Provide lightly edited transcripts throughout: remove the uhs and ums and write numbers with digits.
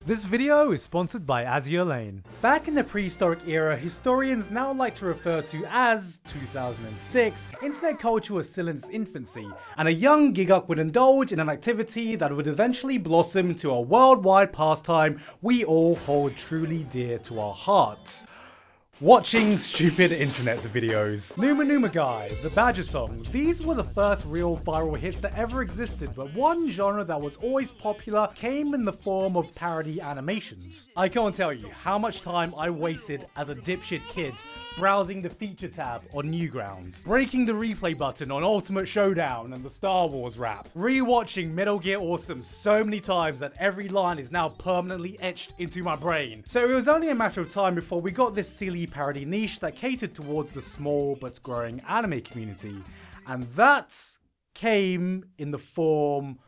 This video is sponsored by Yugioh. Back in the prehistoric era, historians now like to refer to as 2006, internet culture was still in its infancy, and a young Gigguk would indulge in an activity that would eventually blossom into a worldwide pastime we all hold truly dear to our hearts. Watching stupid internet videos. Numa Numa Guy, the Badger song, these were the first real viral hits that ever existed, but one genre that was always popular came in the form of parody animations. I can't tell you how much time I wasted as a dipshit kid browsing the feature tab on Newgrounds, breaking the replay button on Ultimate Showdown and the Star Wars rap, rewatching Metal Gear Awesome so many times that every line is now permanently etched into my brain. So it was only a matter of time before we got this silly parody niche that catered towards the small but growing anime community, and that came in the form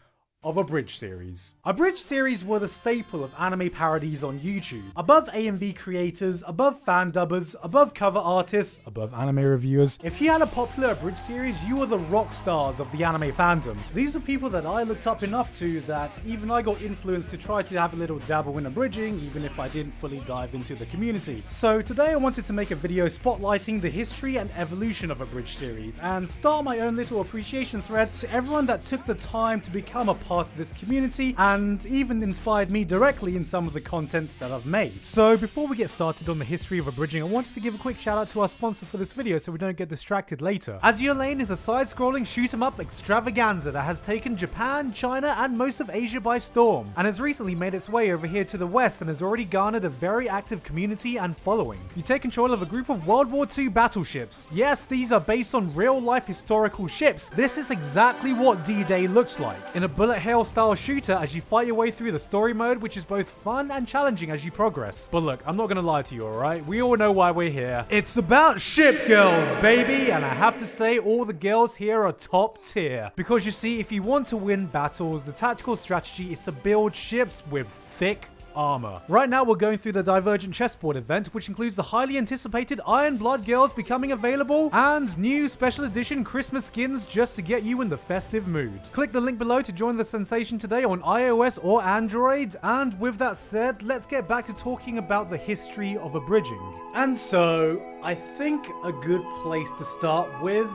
of Abridged Series. Abridged Series were the staple of anime parodies on YouTube. Above AMV creators, above fan dubbers, above cover artists, above anime reviewers. If you had a popular Abridged Series, you were the rock stars of the anime fandom. These are people that I looked up enough to that even I got influenced to try to have a little dabble in abridging, even if I didn't fully dive into the community. So today I wanted to make a video spotlighting the history and evolution of Abridged Series, and start my own little appreciation thread to everyone that took the time to become a part of this community and even inspired me directly in some of the content that I've made. So before we get started on the history of abridging, I wanted to give a quick shout out to our sponsor for this video so we don't get distracted later. Yugioh is a side-scrolling shoot-'em-up extravaganza that has taken Japan, China and most of Asia by storm, and has recently made its way over here to the West and has already garnered a very active community and following. You take control of a group of World War II battleships. Yes, these are based on real-life historical ships. This is exactly what D-Day looks like, in a bullet hell style shooter as you fight your way through the story mode, which is both fun and challenging as you progress. But look, I'm not gonna lie to you, alright? We all know why we're here. It's about ship girls, baby! And I have to say, all the girls here are top tier. Because you see, if you want to win battles, the tactical strategy is to build ships with thick armor. Right now we're going through the Divergent Chessboard event, which includes the highly anticipated Iron Blood girls becoming available and new special edition Christmas skins just to get you in the festive mood. Click the link below to join the sensation today on iOS or Android, and with that said, let's get back to talking about the history of abridging. And so, I think a good place to start with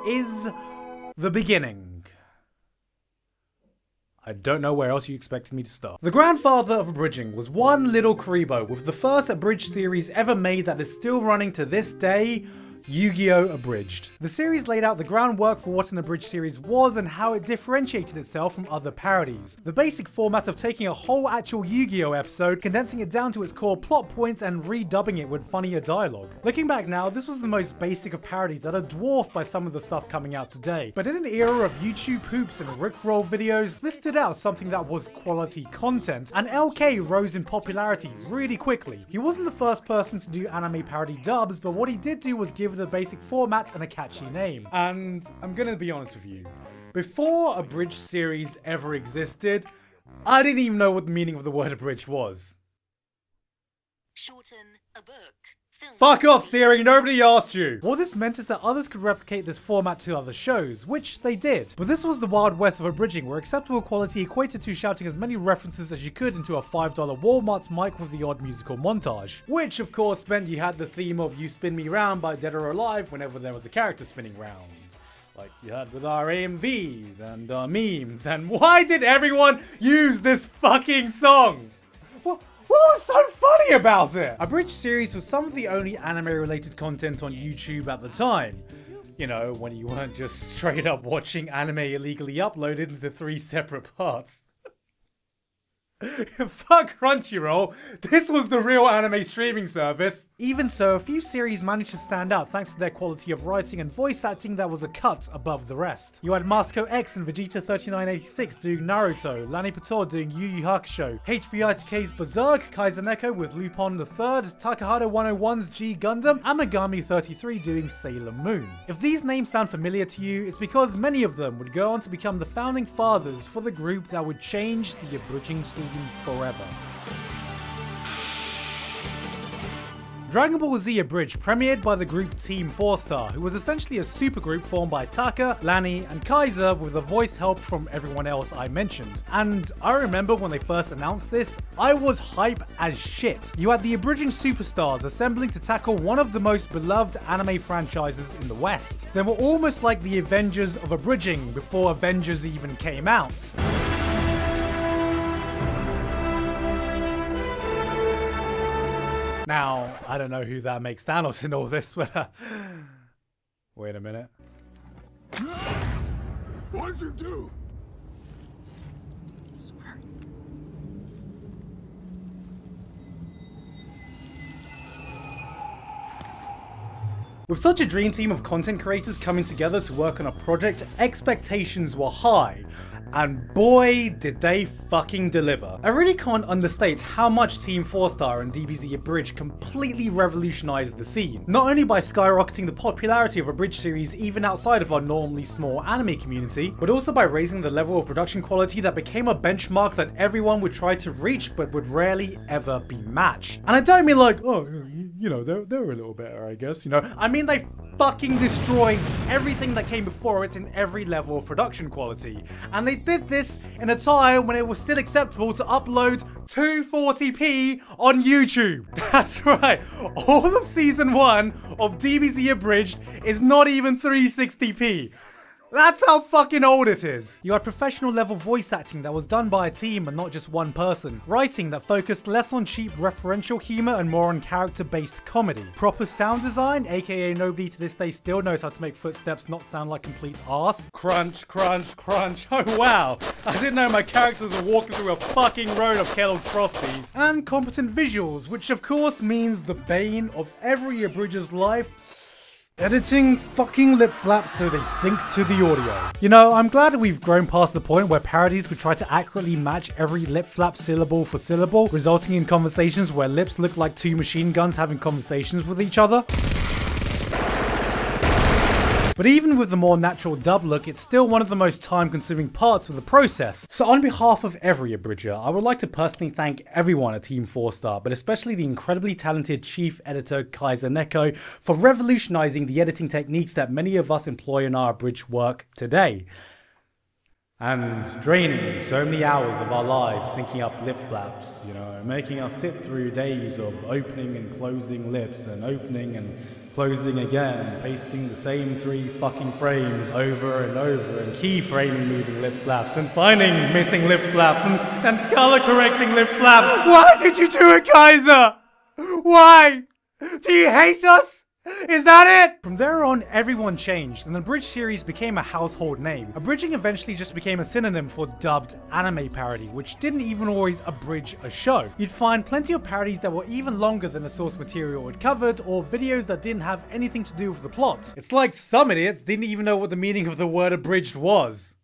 is the beginning. I don't know where else you expected me to start. The grandfather of abridging was one little Karibo, with the first abridged series ever made that is still running to this day, Yu-Gi-Oh! Abridged. The series laid out the groundwork for what an abridged series was and how it differentiated itself from other parodies. The basic format of taking a whole actual Yu-Gi-Oh! Episode, condensing it down to its core plot points and redubbing it with funnier dialogue. Looking back now, this was the most basic of parodies that are dwarfed by some of the stuff coming out today. But in an era of YouTube hoops and Rickroll videos, this stood out as something that was quality content, and LK rose in popularity really quickly. He wasn't the first person to do anime parody dubs, but what he did do was give a basic format and a catchy name. And I'm gonna be honest with you, before Abridged Series ever existed, I didn't even know what the meaning of the word abridged was. Shorten a book. Fuck off, Siri, nobody asked you! What this meant is that others could replicate this format to other shows, which they did. But this was the Wild West of abridging, where acceptable quality equated to shouting as many references as you could into a $5 Walmart's mic with the odd musical montage. Which, of course, meant you had the theme of You Spin Me Round by Dead or Alive whenever there was a character spinning round. Like you had with our AMVs and our memes. And why did everyone use this fucking song? What was so funny about it? Abridged Series was some of the only anime-related content on YouTube at the time. You know, when you weren't just straight up watching anime illegally uploaded into 3 separate parts. Fuck Crunchyroll, this was the real anime streaming service. Even so, a few series managed to stand out thanks to their quality of writing and voice acting that was a cut above the rest. You had Masco X and Vegeta 3986 doing Naruto, Lani Pator doing Yu Yu Hakusho, HBITK's Berserk, Kaiser Neko with Lupin III, Takahata 101's G Gundam, and Megami 33 doing Sailor Moon. If these names sound familiar to you, it's because many of them would go on to become the founding fathers for the group that would change the abridging scene forever. Dragon Ball Z Abridged premiered by the group Team 4-Star, who was essentially a supergroup formed by Taka, Lani, and Kaiser with the voice help from everyone else I mentioned. And I remember when they first announced this, I was hype as shit. You had the abridging superstars assembling to tackle one of the most beloved anime franchises in the West. They were almost like the Avengers of abridging before Avengers even came out. Now, I don't know who that makes Thanos in all this, but wait a minute. What'd you do? With such a dream team of content creators coming together to work on a project, expectations were high. And boy, did they fucking deliver. I really can't understate how much Team 4-Star and DBZ Abridged completely revolutionized the scene. Not only by skyrocketing the popularity of Abridged series even outside of our normally small anime community, but also by raising the level of production quality that became a benchmark that everyone would try to reach but would rarely ever be matched. And I don't mean like, oh, you know, they were a little better, I guess, you know. I mean they fucking destroyed everything that came before it in every level of production quality. And they did this in a time when it was still acceptable to upload 240p on YouTube. That's right, all of season 1 of DBZ Abridged is not even 360p. That's how fucking old it is. You had professional level voice acting that was done by a team and not just one person. Writing that focused less on cheap referential humor and more on character-based comedy. Proper sound design, aka nobody to this day still knows how to make footsteps not sound like complete arse. Crunch, crunch, crunch. Oh wow, I didn't know my characters were walking through a fucking road of Kellogg's Frosties. And competent visuals, which of course means the bane of every Abridger's life. Editing fucking lip flaps so they sync to the audio. You know, I'm glad we've grown past the point where parodies would try to accurately match every lip flap syllable for syllable, resulting in conversations where lips look like two machine guns having conversations with each other. But even with the more natural dub look, it's still one of the most time-consuming parts of the process. So on behalf of every Abridger, I would like to personally thank everyone at Team 4-Star, but especially the incredibly talented chief editor Kaiser Neko for revolutionizing the editing techniques that many of us employ in our Abridged work today. And draining so many hours of our lives syncing up lip flaps, you know, making us sit through days of opening and closing lips and opening and closing again, and pasting the same 3 fucking frames over and over, and keyframing moving lip flaps, and finding missing lip flaps, and color correcting lip flaps. Why did you do it, Kaiser? Why? Do you hate us? Is that it? From there on, everyone changed, and the Abridged series became a household name. Abridging eventually just became a synonym for dubbed anime parody, which didn't even always abridge a show. You'd find plenty of parodies that were even longer than the source material it covered, or videos that didn't have anything to do with the plot. It's like some idiots didn't even know what the meaning of the word abridged was.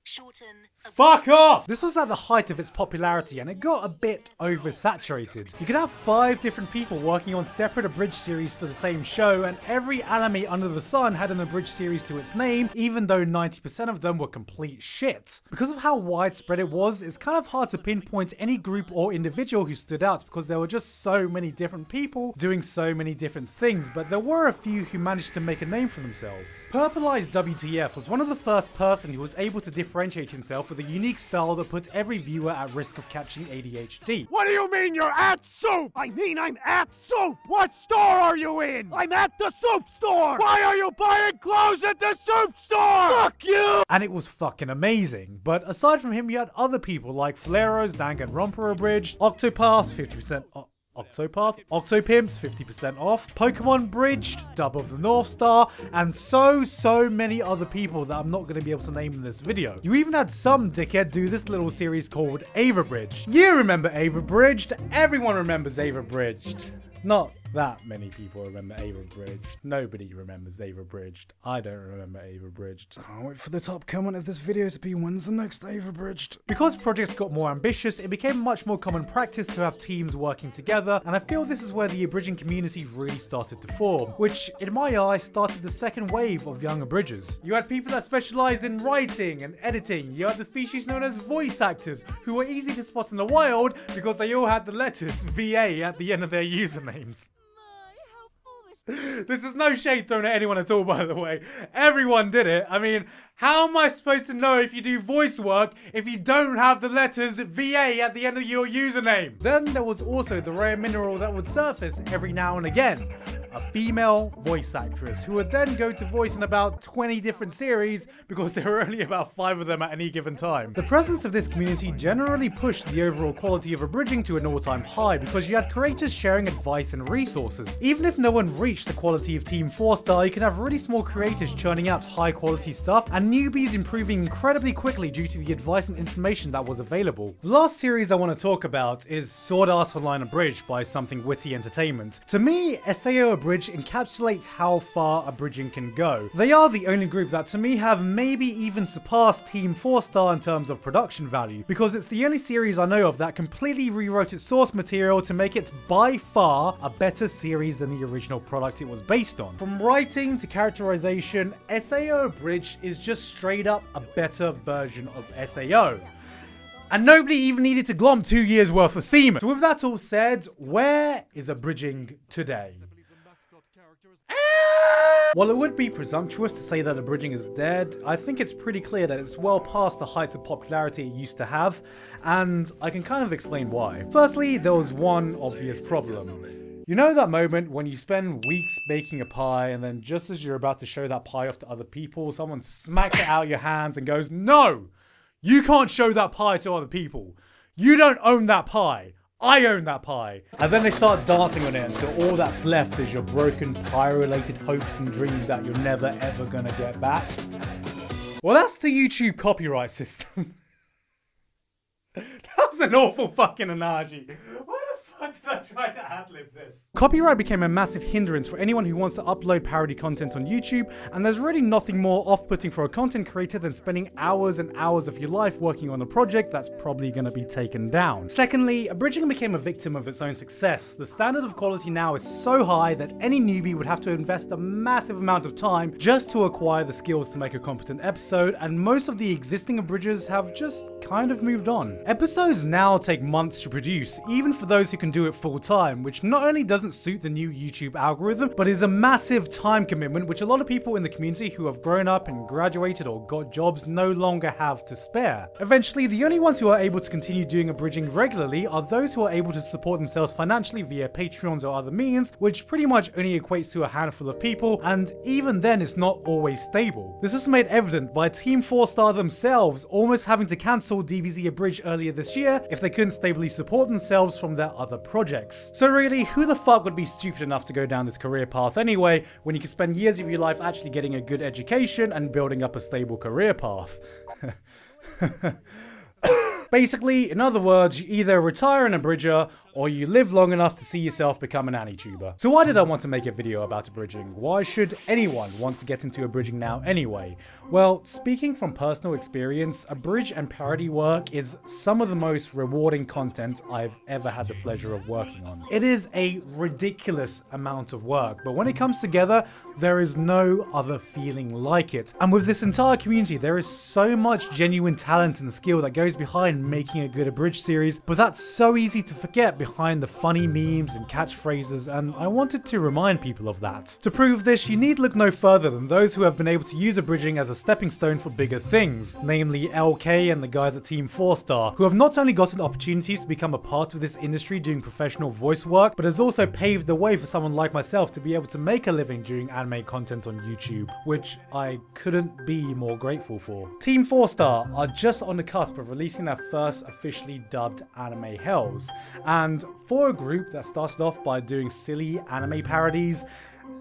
Shorten. Fuck off! This was at the height of its popularity and it got a bit oversaturated. You could have 5 different people working on separate abridged series for the same show, and every anime under the sun had an abridged series to its name, even though 90% of them were complete shit. Because of how widespread it was, it's kind of hard to pinpoint any group or individual who stood out because there were just so many different people doing so many different things, but there were a few who managed to make a name for themselves. Purple Eyes WTF was one of the first person who was able to differentiate himself with a unique style that put every viewer at risk of catching ADHD. What do you mean you're at soup? I mean I'm at soup. What store are you in? I'm at the soup store. Why are you buying clothes at the soup store? Fuck you! And it was fucking amazing. But aside from him, you had other people like Flareos, Danganronpa Abridged, Octopath, 50% off. Octopimps, 50% off, Pokemon Bridged, Dub of the North Star, and so many other people that I'm not going to be able to name in this video. You even had some dickhead do this little series called Ava Bridged. You remember Ava Bridged? Everyone remembers Ava Bridged. Not that many people remember Ava Bridged. Nobody remembers Ava Bridged. I don't remember Ava Bridged. Can't wait for the top comment of this video to be when's the next Ava Bridged. Because projects got more ambitious, it became much more common practice to have teams working together, and I feel this is where the abridging community really started to form, which in my eyes started the second wave of young abridgers. You had people that specialized in writing and editing. You had the species known as voice actors, who were easy to spot in the wild because they all had the letters VA at the end of their usernames. This is no shade thrown at anyone at all, by the way. Everyone did it. I mean, how am I supposed to know if you do voice work if you don't have the letters VA at the end of your username? Then there was also the rare mineral that would surface every now and again. A female voice actress who would then go to voice in about 20 different series because there were only about 5 of them at any given time. The presence of this community generally pushed the overall quality of abridging to an all-time high because you had creators sharing advice and resources. Even if no one reached the quality of Team 4-star, you can have really small creators churning out high quality stuff and newbies improving incredibly quickly due to the advice and information that was available. The last series I want to talk about is Sword Art Online Abridged by Something Witty Entertainment. To me, SAO Abridged encapsulates how far abridging can go. They are the only group that to me have maybe even surpassed Team 4-star in terms of production value, because it's the only series I know of that completely rewrote its source material to make it by far a better series than the original product it was based on. From writing to characterization, SAO Abridged is just straight up a better version of SAO. And nobody even needed to glom 2 years worth of semen. So with that all said, where is abridging today? While it would be presumptuous to say that abridging is dead, I think it's pretty clear that it's well past the heights of popularity it used to have, and I can kind of explain why. Firstly, there was one obvious problem. You know that moment when you spend weeks baking a pie and then just as you're about to show that pie off to other people, someone smacks it out of your hands and goes, "No! You can't show that pie to other people. You don't own that pie. I own that pie." And then they start dancing on it until all that's left is your broken pie-related hopes and dreams that you're never ever gonna get back. Well, that's the YouTube copyright system. That was an awful fucking analogy. Why the fuck did I try to ad-lib this? Copyright became a massive hindrance for anyone who wants to upload parody content on YouTube, and there's really nothing more off-putting for a content creator than spending hours and hours of your life working on a project that's probably going to be taken down. Secondly, abridging became a victim of its own success. The standard of quality now is so high that any newbie would have to invest a massive amount of time just to acquire the skills to make a competent episode, and most of the existing abridgers have just kind of moved on. Episodes now take months to produce, even for those who can do it full time, which not only doesn't suit the new YouTube algorithm, but is a massive time commitment which a lot of people in the community who have grown up and graduated or got jobs no longer have to spare. Eventually, the only ones who are able to continue doing abridging regularly are those who are able to support themselves financially via Patreons or other means, which pretty much only equates to a handful of people, and even then it's not always stable. This is made evident by Team 4-star themselves almost having to cancel DBZ Abridged earlier this year if they couldn't stably support themselves from their other projects. So really, who the fuck would be stupid enough to go down this career path anyway, when you can spend years of your life actually getting a good education and building up a stable career path? Basically, in other words, you either retire an abridger or you live long enough to see yourself become an anti-tuber. So why did I want to make a video about abridging? Why should anyone want to get into abridging now anyway? Well, speaking from personal experience, abridge and parody work is some of the most rewarding content I've ever had the pleasure of working on. It is a ridiculous amount of work, but when it comes together, there is no other feeling like it. And with this entire community, there is so much genuine talent and skill that goes behind making a good abridged series, but that's so easy to forget behind the funny memes and catchphrases, and I wanted to remind people of that. To prove this, you need look no further than those who have been able to use abridging as a stepping stone for bigger things, namely LK and the guys at Team 4-star, who have not only gotten opportunities to become a part of this industry doing professional voice work, but has also paved the way for someone like myself to be able to make a living doing anime content on YouTube, which I couldn't be more grateful for. Team 4-star are just on the cusp of releasing their first officially dubbed anime hells, and for a group that started off by doing silly anime parodies,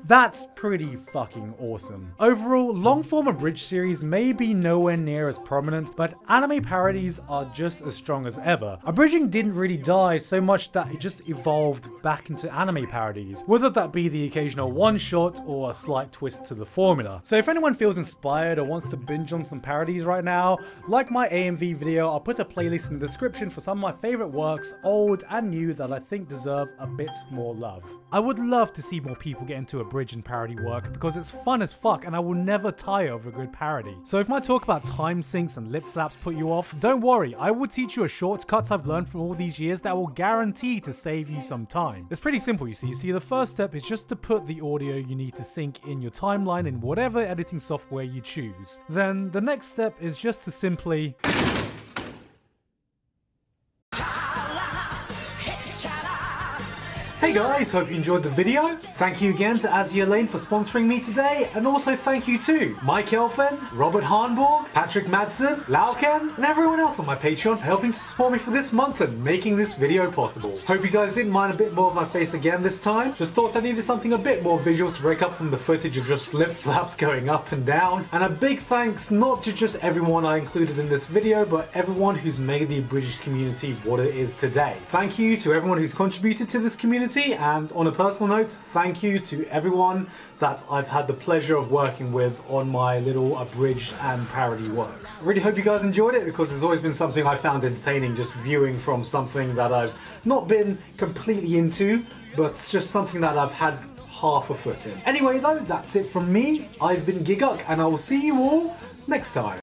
that's pretty fucking awesome. Overall, long-form abridged series may be nowhere near as prominent, but anime parodies are just as strong as ever. Abridging didn't really die so much that it just evolved back into anime parodies, whether that be the occasional one-shot or a slight twist to the formula. So if anyone feels inspired or wants to binge on some parodies right now, like my AMV video, I'll put a playlist in the description for some of my favourite works, old and new, that I think deserve a bit more love. I would love to see more people get into abridged and parody work because it's fun as fuck and I will never tire of a good parody. So if my talk about time sinks and lip flaps put you off, don't worry, I will teach you a shortcut I've learned from all these years that will guarantee to save you some time. It's pretty simple, you see. The first step is just to put the audio you need to sync in your timeline in whatever editing software you choose. Then the next step is just to simply Hey guys, hope you enjoyed the video. Thank you again to Azia Lane for sponsoring me today, and also thank you to Mike Elfen, Robert Harnborg, Patrick Madsen, Lauken, and everyone else on my Patreon for helping to support me for this month and making this video possible. Hope you guys didn't mind a bit more of my face again this time. Just thought I needed something a bit more visual to break up from the footage of just lip flaps going up and down. And a big thanks not to just everyone I included in this video, but everyone who's made the abridged community what it is today. Thank you to everyone who's contributed to this community. And on a personal note, thank you to everyone that I've had the pleasure of working with on my little abridged and parody works. I really hope you guys enjoyed it because it's always been something I found entertaining, just viewing from something that I've not been completely into, but it's just something that I've had half a foot in. Anyway though, that's it from me. I've been Gigguk and I will see you all next time.